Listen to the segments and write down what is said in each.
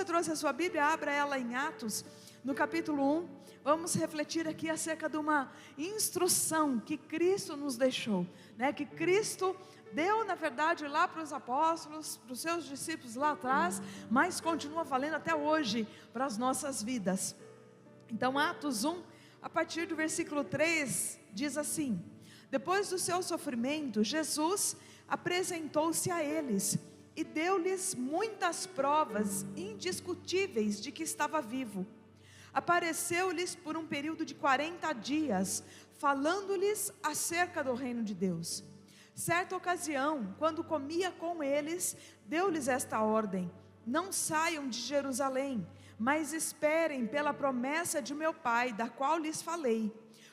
você trouxe a sua Bíblia, abra ela em Atos, no capítulo 1. Vamos refletir aqui acerca de uma instrução que Cristo nos deixou, né? Que Cristo deu, na verdade, lá para os apóstolos, para os seus discípulos lá atrás, mas continua valendo até hoje para as nossas vidas. Então, Atos 1, a partir do versículo 3, diz assim: depois do seu sofrimento, Jesus apresentou-se a eles e deu-lhes muitas provas indiscutíveis de que estava vivo. Apareceu-lhes por um período de 40 dias, falando-lhes acerca do reino de Deus. Certa ocasião, quando comia com eles, deu-lhes esta ordem: não saiam de Jerusalém, mas esperem pela promessa de meu Pai, da qual lhes falei.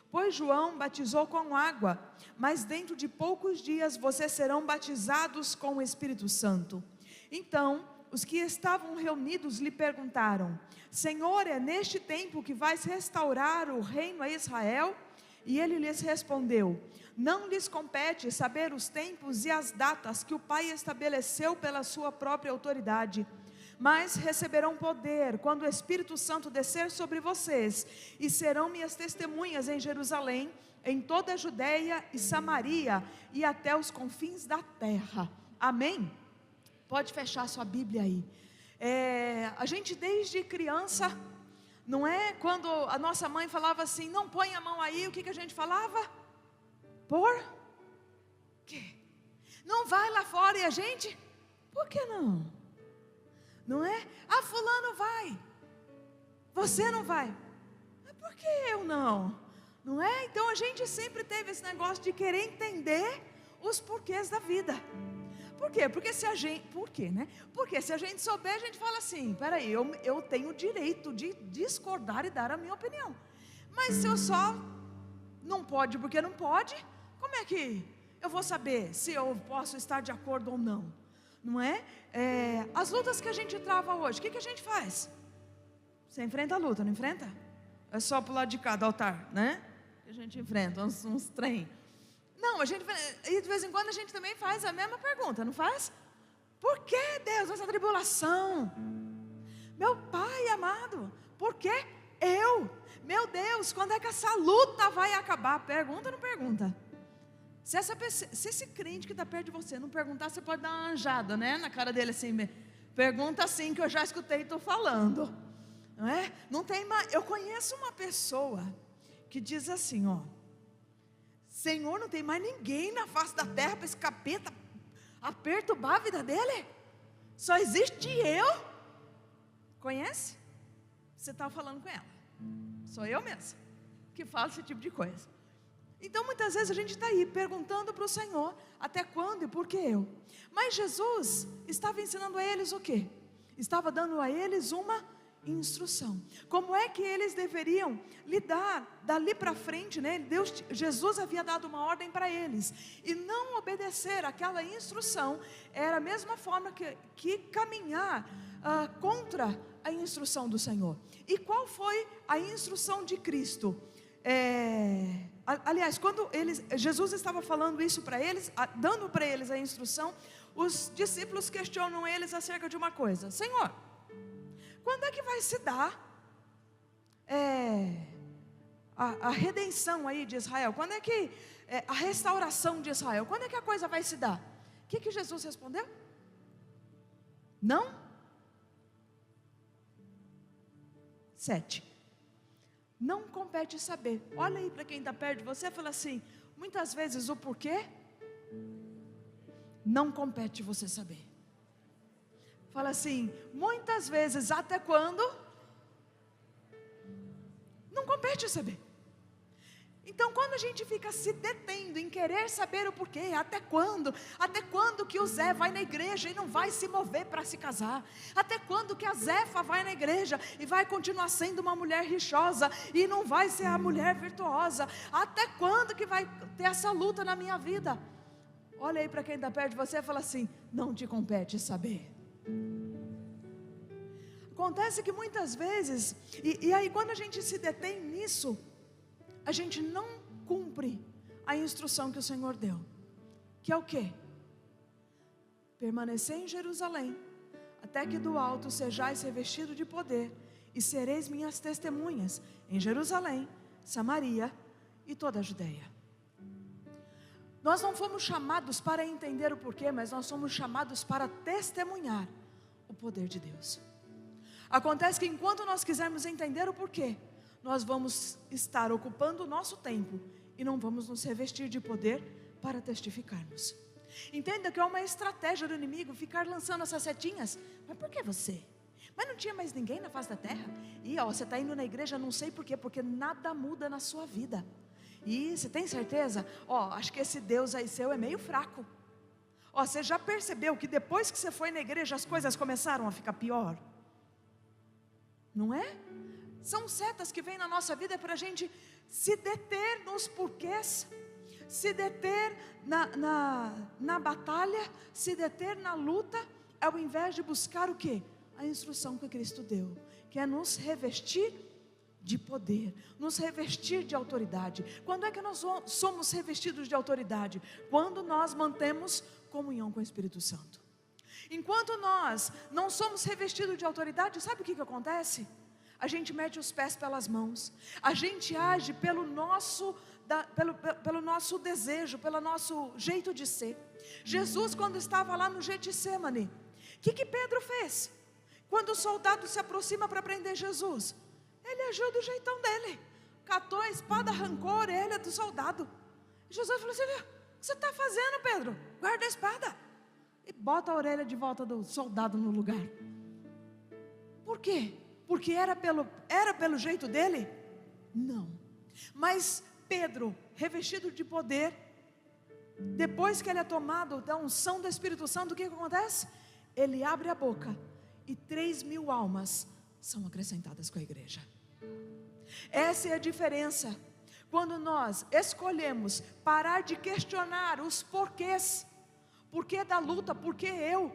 Pois João batizou com água, mas dentro de poucos dias vocês serão batizados com o Espírito Santo. Então, os que estavam reunidos lhe perguntaram: Senhor, é neste tempo que vais restaurar o reino a Israel? E ele lhes respondeu: não lhes compete saber os tempos e as datas que o Pai estabeleceu pela sua própria autoridade, mas receberão poder quando o Espírito Santo descer sobre vocês, e serão minhas testemunhas em Jerusalém, em toda a Judeia e Samaria, e até os confins da terra. Amém? Pode fechar sua Bíblia aí. A gente desde criança, não é? Quando a nossa mãe falava assim, não põe a mão aí, o que a gente falava? Por quê? Não vai lá fora, e a gente? Por que não? Não é? Ah, fulano vai, você não vai. Mas por que eu não? Não é? Então a gente sempre teve esse negócio de querer entender os porquês da vida. Por quê? Porque se a gente, por quê, né? Porque se a gente souber, a gente fala assim, peraí, eu tenho o direito de discordar e dar a minha opinião. Mas se eu só não pode porque não pode, como é que eu vou saber se eu posso estar de acordo ou não? Não é? As lutas que a gente trava hoje, o que a gente faz? Você enfrenta a luta, não enfrenta? É só pro lado de cá do altar, né? Que a gente enfrenta uns trem. Não, e de vez em quando a gente também faz a mesma pergunta, não faz? Por que, Deus, essa tribulação? Meu Pai amado, por que eu? Meu Deus, quando é que essa luta vai acabar? Pergunta ou não pergunta? Se esse crente que está perto de você não perguntar, você pode dar uma anjada, né? Na cara dele assim, pergunta assim que eu já escutei e estou falando. Não é? Não tem mais. Eu conheço uma pessoa que diz assim, ó: Senhor, não tem mais ninguém na face da terra para esse capeta perturbar a vida dele? Só existe eu. Conhece? Você está falando com ela. Sou eu mesma que falo esse tipo de coisa. Então muitas vezes a gente está aí perguntando para o Senhor, até quando e por que eu? Mas Jesus estava ensinando a eles o quê? Estava dando a eles uma instrução. Como é que eles deveriam lidar dali para frente, né? Jesus havia dado uma ordem para eles, e não obedecer aquela instrução era a mesma forma que caminhar contra a instrução do Senhor. E qual foi a instrução de Cristo? Aliás, quando Jesus estava falando isso para eles, dando para eles a instrução, os discípulos questionam eles acerca de uma coisa: Senhor, quando é que vai se dar a redenção aí de Israel? Quando é que a restauração de Israel? Quando é que a coisa vai se dar? O que Jesus respondeu? Não? 7. Não compete saber. Olha aí para quem está perto de você e fala assim: muitas vezes o porquê não compete você saber. Fala assim: muitas vezes até quando não compete saber. Então quando a gente fica se detendo em querer saber o porquê, até quando que o Zé vai na igreja e não vai se mover para se casar? Até quando que a Zefa vai na igreja e vai continuar sendo uma mulher rixosa e não vai ser a mulher virtuosa? Até quando que vai ter essa luta na minha vida? Olha aí para quem está perto de você e fala assim: não te compete saber. Acontece que muitas vezes, e aí quando a gente se detém nisso, a gente não cumpre a instrução que o Senhor deu, que é o quê? Permanecer em Jerusalém, até que do alto sejais revestido de poder, e sereis minhas testemunhas em Jerusalém, Samaria e toda a Judeia. Nós não fomos chamados para entender o porquê, mas nós somos chamados para testemunhar o poder de Deus. Acontece que enquanto nós quisermos entender o porquê, nós vamos estar ocupando o nosso tempo e não vamos nos revestir de poder para testificarmos. Entenda que é uma estratégia do inimigo ficar lançando essas setinhas. Mas por que você? Mas não tinha mais ninguém na face da terra? E você está indo na igreja, não sei por quê, porque nada muda na sua vida. E você tem certeza? Acho que esse Deus aí seu é meio fraco. Você já percebeu que depois que você foi na igreja as coisas começaram a ficar pior? Não é? São setas que vêm na nossa vida para a gente se deter nos porquês, se deter na batalha, se deter na luta, ao invés de buscar o quê? A instrução que Cristo deu, que é nos revestir de poder, nos revestir de autoridade. Quando é que nós somos revestidos de autoridade? Quando nós mantemos comunhão com o Espírito Santo. Enquanto nós não somos revestidos de autoridade, sabe o que acontece? A gente mete os pés pelas mãos, a gente age pelo nosso desejo, pelo nosso jeito de ser. Jesus, quando estava lá no Getsemane, o que Pedro fez? Quando o soldado se aproxima para prender Jesus, ele agiu do jeitão dele, catou a espada, arrancou a orelha do soldado. Jesus falou assim: o que você está fazendo, Pedro? Guarda a espada e bota a orelha de volta do soldado no lugar. Por quê? Porque era pelo jeito dele? Não. Mas Pedro, revestido de poder, depois que ele é tomado da unção do Espírito Santo, o que acontece? Ele abre a boca e 3.000 almas são acrescentadas com a igreja. Essa é a diferença. Quando nós escolhemos parar de questionar os porquês, porquê da luta, porquê eu?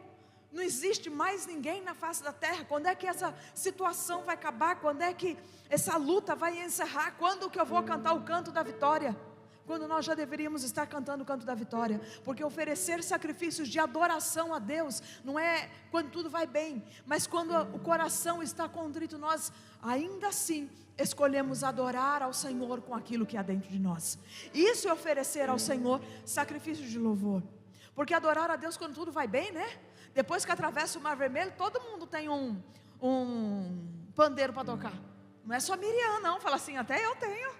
Não existe mais ninguém na face da terra. Quando é que essa situação vai acabar? Quando é que essa luta vai encerrar? Quando que eu vou cantar o canto da vitória? Quando nós já deveríamos estar cantando o canto da vitória. Porque oferecer sacrifícios de adoração a Deus não é quando tudo vai bem, mas quando o coração está contrito, nós ainda assim escolhemos adorar ao Senhor com aquilo que há dentro de nós. Isso é oferecer ao Senhor sacrifício de louvor. Porque adorar a Deus quando tudo vai bem, né? Depois que atravessa o Mar Vermelho, todo mundo tem um pandeiro para tocar. Não é só Miriam não, fala assim, até eu tenho.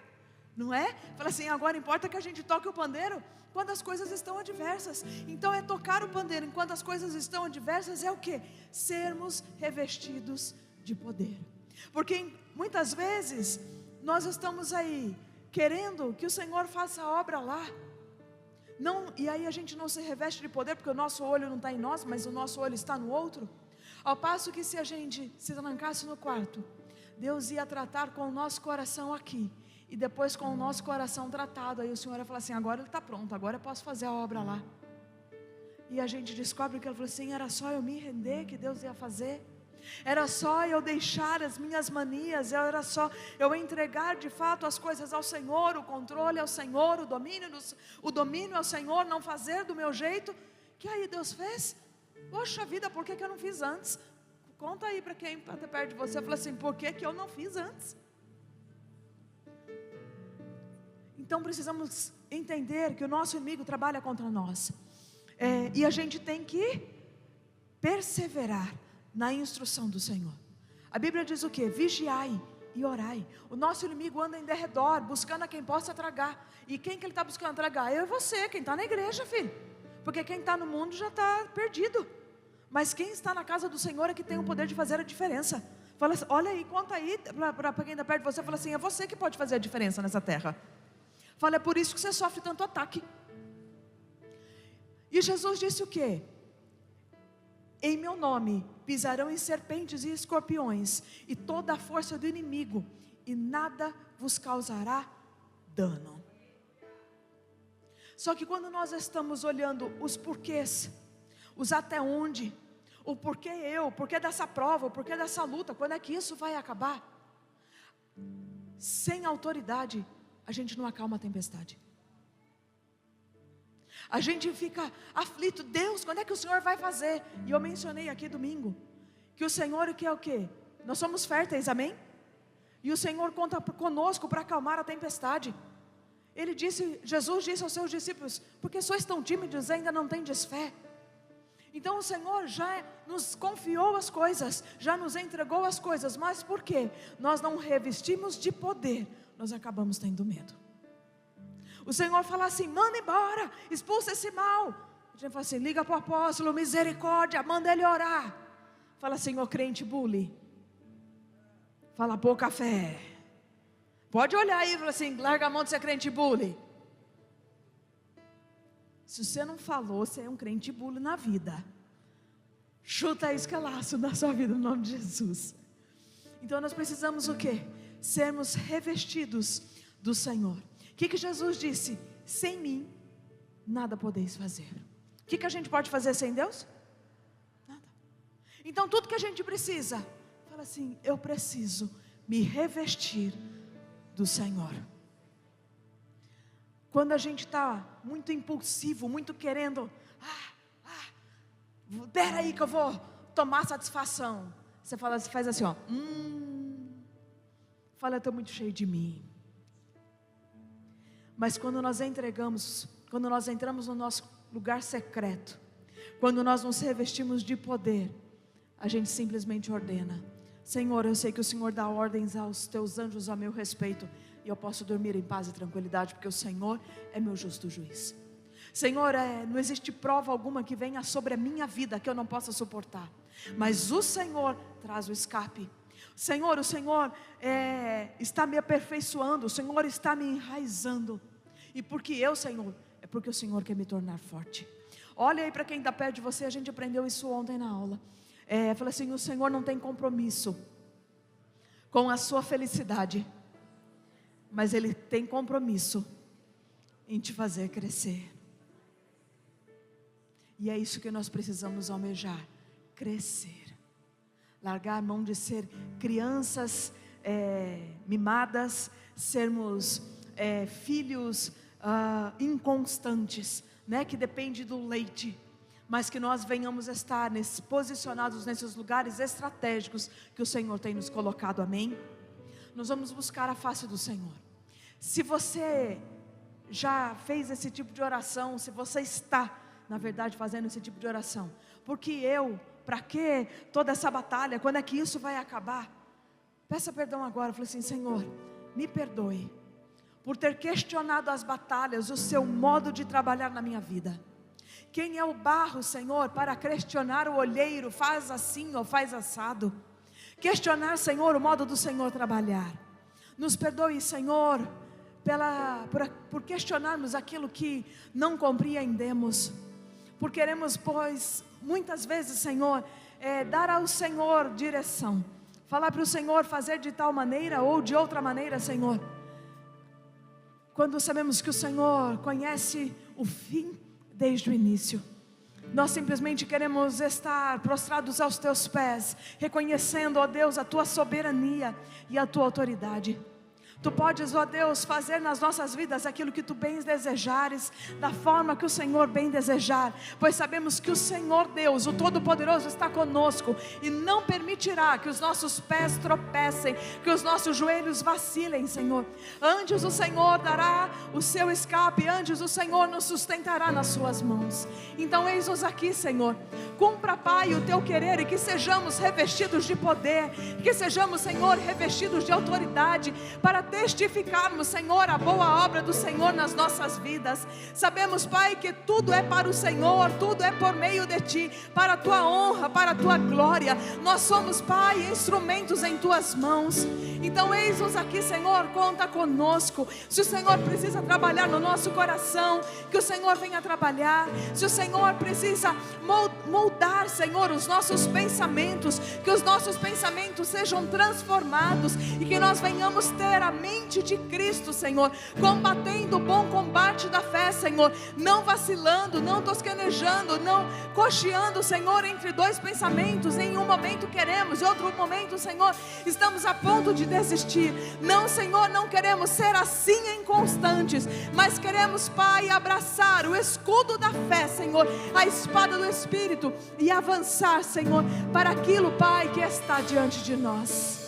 Não é? Fala assim, agora importa que a gente toque o pandeiro quando as coisas estão adversas. Então é tocar o pandeiro enquanto as coisas estão adversas, é o quê? Sermos revestidos de poder. Porque muitas vezes nós estamos aí querendo que o Senhor faça a obra lá. Não, e aí a gente não se reveste de poder porque o nosso olho não está em nós, mas o nosso olho está no outro. Ao passo que se a gente se trancasse no quarto, Deus ia tratar com o nosso coração aqui. E depois com o nosso coração tratado, aí o Senhor ia falar assim, agora ele está pronto, agora eu posso fazer a obra lá. E a gente descobre que ele falou assim, era só eu me render que Deus ia fazer. Era só eu deixar as minhas manias, era só eu entregar de fato as coisas ao Senhor, o controle ao Senhor, o domínio ao Senhor, não fazer do meu jeito, que aí Deus fez. Poxa vida, por que eu não fiz antes? Conta aí para quem está perto de você, fala assim, por que eu não fiz antes? Então precisamos entender que o nosso inimigo trabalha contra nós, e a gente tem que perseverar na instrução do Senhor. A Bíblia diz o que? Vigiai e orai. O nosso inimigo anda em derredor, buscando a quem possa tragar. E quem que ele está buscando tragar? Eu e você, quem está na igreja, filho. Porque quem está no mundo já está perdido. Mas quem está na casa do Senhor é que tem o poder de fazer a diferença. Fala, olha aí, conta aí para quem está perto de você. Fala assim, é você que pode fazer a diferença nessa terra. Fala, é por isso que você sofre tanto ataque. E Jesus disse o quê? Em meu nome pisarão em serpentes e escorpiões e toda a força do inimigo, e nada vos causará dano. Só que quando nós estamos olhando os porquês, os até onde, o porquê eu, o porquê dessa prova, o porquê dessa luta, quando é que isso vai acabar? Sem autoridade, a gente não acalma a tempestade. A gente fica aflito, Deus, quando é que o Senhor vai fazer? E eu mencionei aqui domingo, que o Senhor quer o quê? Nós somos férteis, amém? E o Senhor conta conosco para acalmar a tempestade. Jesus disse aos seus discípulos: porque sois tão tímidos, ainda não tendes fé? Então o Senhor já nos confiou as coisas, já nos entregou as coisas, mas por quê? Nós não revestimos de poder, nós acabamos tendo medo. O Senhor fala assim: manda embora, expulsa esse mal. A gente fala assim: liga para o apóstolo, misericórdia, manda ele orar. Fala assim: ô crente bully, fala pouca fé. Pode olhar aí e falar assim: larga a mão de ser crente bully. Se você não falou, você é um crente bully na vida. Chuta a escalaço na sua vida, no nome de Jesus. Então nós precisamos o quê? Sermos revestidos do Senhor. O que Jesus disse? Sem mim, nada podeis fazer. O que a gente pode fazer sem Deus? Nada. Então tudo que a gente precisa, fala assim: eu preciso me revestir do Senhor. Quando a gente está muito impulsivo, muito querendo, espera aí que eu vou tomar satisfação. Você faz assim, ó. Fala, eu estou muito cheio de mim. Mas quando nós entramos no nosso lugar secreto, quando nós nos revestimos de poder, a gente simplesmente ordena: Senhor, eu sei que o Senhor dá ordens aos teus anjos a meu respeito, e eu posso dormir em paz e tranquilidade, porque o Senhor é meu justo juiz. Senhor, não existe prova alguma que venha sobre a minha vida que eu não possa suportar, mas o Senhor traz o escape. Senhor, o Senhor está me aperfeiçoando, o Senhor está me enraizando. E porque eu, Senhor, é porque o Senhor quer me tornar forte. Olha aí para quem está perto de você, a gente aprendeu isso ontem na aula. Fala assim: o Senhor não tem compromisso com a sua felicidade, mas Ele tem compromisso em te fazer crescer. E é isso que nós precisamos almejar: crescer. Largar a mão de ser crianças mimadas, sermos filhos inconstantes, né, que depende do leite, mas que nós venhamos estar posicionados nesses lugares estratégicos que o Senhor tem nos colocado, amém? Nós vamos buscar a face do Senhor. Se você já fez esse tipo de oração, se você está, na verdade, fazendo esse tipo de oração, para que toda essa batalha, quando é que isso vai acabar? Peça perdão agora, fale assim: Senhor, me perdoe por ter questionado as batalhas, o seu modo de trabalhar na minha vida. Quem é o barro, Senhor, para questionar o olheiro, faz assim ou faz assado? Questionar, Senhor, o modo do Senhor trabalhar. Nos perdoe, Senhor, por questionarmos aquilo que não compreendemos, por queremos, pois, muitas vezes, Senhor, dar ao Senhor direção, falar para o Senhor fazer de tal maneira ou de outra maneira, Senhor, quando sabemos que o Senhor conhece o fim desde o início. Nós simplesmente queremos estar prostrados aos teus pés, reconhecendo, ó Deus, a tua soberania e a tua autoridade. Tu podes, ó Deus, fazer nas nossas vidas aquilo que Tu bem desejares, da forma que o Senhor bem desejar, pois sabemos que o Senhor Deus, o Todo-Poderoso, está conosco e não permitirá que os nossos pés tropecem, que os nossos joelhos vacilem, Senhor. Antes o Senhor dará o seu escape, antes o Senhor nos sustentará nas suas mãos. Então eis-nos aqui, Senhor. Cumpra, Pai, o Teu querer, e que sejamos revestidos de poder, que sejamos, Senhor, revestidos de autoridade, para testificarmos, Senhor, a boa obra do Senhor nas nossas vidas. Sabemos, Pai, que tudo é para o Senhor, tudo é por meio de Ti, para a Tua honra, para a Tua glória. Nós somos, Pai, instrumentos em Tuas mãos. Então eis-nos aqui, Senhor, conta conosco. Se o Senhor precisa trabalhar no nosso coração, que o Senhor venha trabalhar. Se o Senhor precisa moldar, Senhor, os nossos pensamentos, que os nossos pensamentos sejam transformados e que nós venhamos ter a mente de Cristo, Senhor, combatendo o bom combate da fé, Senhor, não vacilando, não tosquenejando, não cocheando, Senhor, entre dois pensamentos. Em um momento queremos, em outro momento, Senhor, estamos a ponto de desistir. Não, Senhor, não queremos ser assim inconstantes, mas queremos, Pai, abraçar o escudo da fé, Senhor, a espada do Espírito, e avançar, Senhor, para aquilo, Pai, que está diante de nós.